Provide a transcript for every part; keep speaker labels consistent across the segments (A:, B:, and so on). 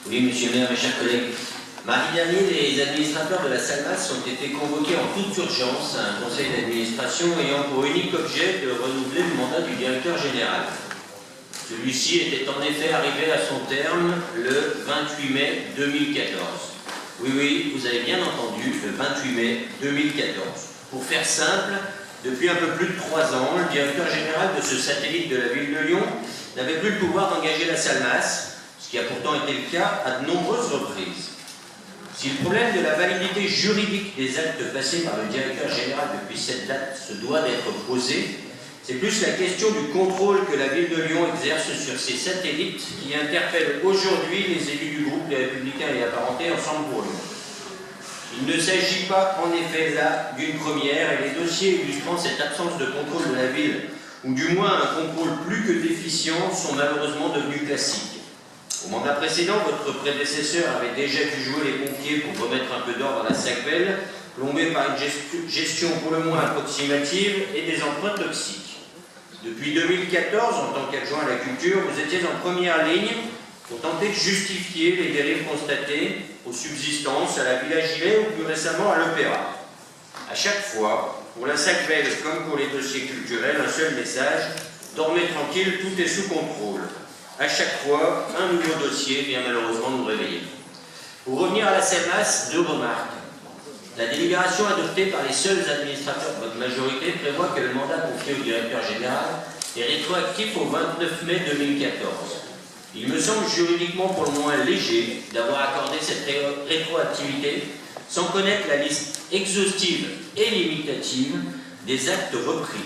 A: Oui, monsieur le maire, mes chers collègues. Mardi dernier, les administrateurs de la SALMAS ont été convoqués en toute urgence à un conseil d'administration ayant pour unique objet de renouveler le mandat du directeur général. Celui-ci était en effet arrivé à son terme le 28 mai 2014. Oui, vous avez bien entendu, le 28 mai 2014. Pour faire simple, depuis un peu plus de 3 ans, le directeur général de ce satellite de la ville de Lyon n'avait plus le pouvoir d'engager la SALMAS, ce qui a pourtant été le cas à de nombreuses reprises. Si le problème de la validité juridique des actes passés par le directeur général depuis cette date se doit d'être posé, c'est plus la question du contrôle que la ville de Lyon exerce sur ces satellites qui interpelle aujourd'hui les élus du groupe Les Républicains et Apparentés Ensemble pour Lyon. Il ne s'agit pas en effet là d'une première et les dossiers illustrant cette absence de contrôle de la ville, ou du moins un contrôle plus que déficient, sont malheureusement devenus classiques. Au mandat précédent, votre prédécesseur avait déjà dû jouer les pompiers pour remettre un peu d'ordre à la Sacbelle, plombée par une gestion pour le moins approximative et des emprunts toxiques. Depuis 2014, en tant qu'adjoint à la culture, vous étiez en première ligne pour tenter de justifier les dérives constatées aux subsistances, à la Villa Gilet ou plus récemment à l'Opéra. À chaque fois, pour la Sacbelle comme pour les dossiers culturels, un seul message: dormez tranquille, tout est sous contrôle. À chaque fois, un nouveau dossier vient malheureusement nous réveiller. Pour revenir à la SALMAS, 2 remarques. La délibération adoptée par les seuls administrateurs de votre majorité prévoit que le mandat confié au directeur général est rétroactif au 29 mai 2014. Il me semble juridiquement pour le moins léger d'avoir accordé cette rétroactivité sans connaître la liste exhaustive et limitative des actes repris.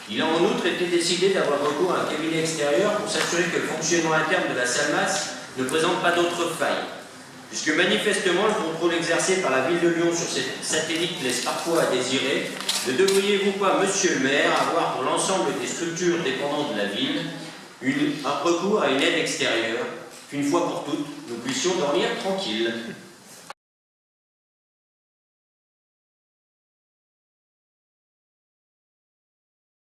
A: Il a en outre été décidé d'avoir recours à un cabinet extérieur pour s'assurer que le fonctionnement interne de la SALMAS ne présente pas d'autres failles. Puisque manifestement, le contrôle exercé par la ville de Lyon sur ces satellites laisse parfois à désirer, ne devriez-vous pas, monsieur le maire, avoir pour l'ensemble des structures dépendantes de la ville un recours à une aide extérieure, qu'une fois pour toutes, nous puissions dormir tranquilles?